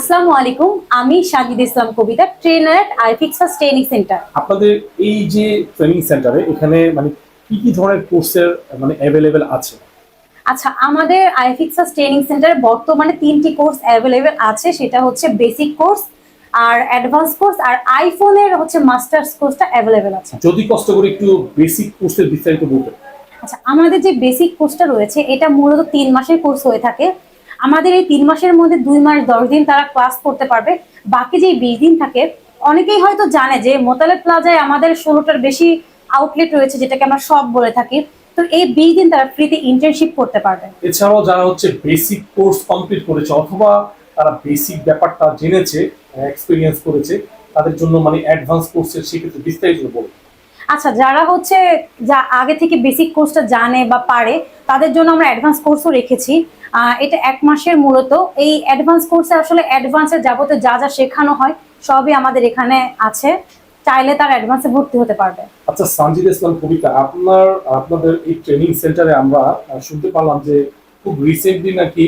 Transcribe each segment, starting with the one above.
আসসালামু আলাইকুম, আমি সাজিদ ইসলাম কবিতা, ট্রেনার এট আইফিক্সাস ট্রেনিং সেন্টার। আপনাদের এই যে ট্রেনিং সেন্টারে এখানে মানে কি কি ধরনের কোর্সের মানে অ্যাভেলেবেল আছে? আচ্ছা, আমাদের আইফিক্সাস ট্রেনিং সেন্টারে বর্তমানে 3টি কোর্স অ্যাভেলেবেল আছে। সেটা হচ্ছে বেসিক কোর্স, আর অ্যাডভান্স কোর্স, আর আইফোনের হচ্ছে মাস্টার্স কোর্সটা অ্যাভেলেবেল আছে। যদি কষ্ট করে একটু বেসিক কোর্সের বিস্তারিত বলতেন। আচ্ছা, আমাদের যে বেসিক কোর্সটা রয়েছে এটা মূলত 3 মাসের কোর্স হয়ে থাকে। আমাদের এই 3 মাসের মধ্যে 2 মাস 10 দিন তারা ক্লাস করতে পারবে। বাকি যে 20 দিন থাকে, অনেকেই হয়তো জানে যে মোতালেব প্লাজায় আমাদের 16টার বেশি আউটলেট রয়েছে, যেটাকে আমরা সব বলে থাকি। তো এই 20 দিন তারা ফ্রিতে ইন্টার্নশিপ করতে পারবে। এছাড়াও যারা হচ্ছে বেসিক কোর্স কমপ্লিট করেছে অথবা তারা বেসিক ব্যাপারটা জেনেছে, এক্সপিরিয়েন্স করেছে, তাদের জন্য মানে অ্যাডভান্স কোর্সের সেক্ষেত্রে বিস্তারিত বলুন। আচ্ছা, যারা হচ্ছে যা আগে থেকে বেসিক কোর্সটা জানে বা পারে, তাদের জন্য আমরা অ্যাডভান্স কোর্সও রেখেছি। এটা 1 মাসের মূলত। এই অ্যাডভান্স কোর্সে আসলে অ্যাডভান্সের যাবতীয় যা যা শেখানো হয় সবই আমাদের এখানে আছে। চাইলে তার অ্যাডভান্সে ভর্তি হতে পারবে। আচ্ছা সানজিদ ইসলাম কবিতা, আপনাদের এই ট্রেনিং সেন্টারে আমরা শুনতে পারলাম যে খুব রিসেন্টলি নাকি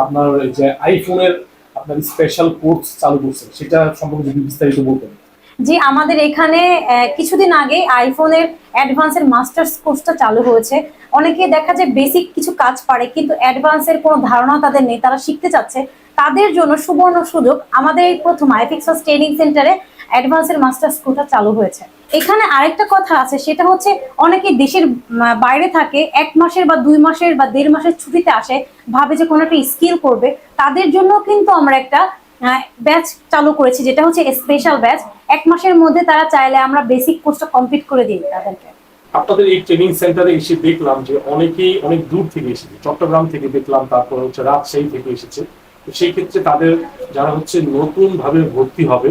আপনার এই যে আইফোনের আপনার স্পেশাল কোর্স চালু করছেন, সেটা সম্পর্কে যদি বিস্তারিত বলতেন। জি, আমাদের এখানে কিছুদিন আগে আইফোনের অ্যাডভান্সের মাস্টার্স কোর্সটা চালু হয়েছে। অনেকে দেখা যায় বেসিক কিছু কাজ পারে কিন্তু অ্যাডভান্সের কোনো ধারণা তাদের নেই, তারা শিখতে চাচ্ছে। তাদের জন্য সুবর্ণ সুযোগ, আমাদের এই প্রথম আইফিক্সাস ট্রেনিং সেন্টারে অ্যাডভান্সের মাস্টার্স কোর্সটা চালু হয়েছে। এখানে আরেকটা কথা আছে, সেটা হচ্ছে অনেকে দেশের বাইরে থাকে, 1 মাসের বা 2 মাসের বা 1.5 মাসের ছুটিতে আসে, ভাবে যে কোনো একটা স্কিল করবে। তাদের জন্য কিন্তু আমরা একটা ব্যাচ চালু করেছি, যেটা হচ্ছে স্পেশাল ব্যাচ। 1 মাসের মধ্যে তারা চাইলে আমরা বেসিক কোর্সটা কমপ্লিট করে দিই তাদেরকে। আপনাদের এই ট্রেনিং সেন্টারে এসে দেখলাম যে অনেকেই অনেক দূর থেকে এসেছে, চট্টগ্রাম থেকে দেখলাম, তারপর হচ্ছে রাজশাহী থেকে এসেছে। তো সেই ক্ষেত্রে তাদের যারা হচ্ছে নতুন ভাবে ভর্তি হবে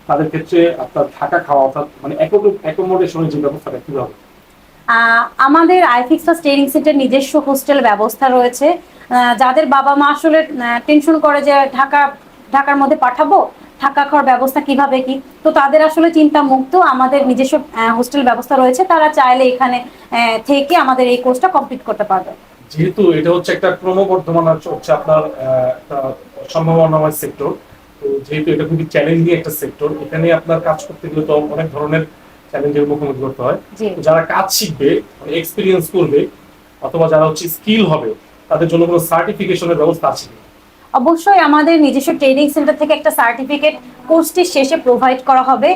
তাদের ক্ষেত্রে আপনার থাকা খাওয়া অর্থাৎ মানে অ্যাকোমোডেশনের যে ব্যবস্থাটা কি হবে? আমাদের আইফিক্সাস ট্রেনিং সেন্টার নিজস্ব হোস্টেল ব্যবস্থা রয়েছে। যাদের বাবা মা আসলে টেনশন করে যে ঢাকার মধ্যে পাঠাবো, থাকা খাওয়ার ব্যবস্থা কিভাবে কি, তো তাদের আসলে চিন্তা মুক্ত। আমাদের নিজস্ব হোস্টেল ব্যবস্থা রয়েছে, তারা চাইলে এখানে থেকে আমাদের এই কোর্সটা কমপ্লিট করতে পারবে। যেহেতু এটা হচ্ছে একটা ক্রমবর্ধমান হচ্ছে আপনার একটা সম্ভাবনাময় সেক্টর, তো যেহেতু এটা খুবই চ্যালেঞ্জিং একটা সেক্টর, এখানে আপনার কাজ করতে গেলে তো অনেক ধরনের চ্যালেঞ্জের মুখোমুখি করতে হয়। তো যারা কাজ শিখবে, এক্সপিরিয়েন্স করবে, অথবা যারা হচ্ছে স্কিল হবে, তাদের জন্য কোনো সার্টিফিকেশনের ব্যবস্থা আছে কিনা? অবশ্যই আমাদের নিজস্ব ট্রেনিং সেন্টার থেকে একটা সার্টিফিকেট কোর্সটি শেষে প্রোভাইড করা হবে।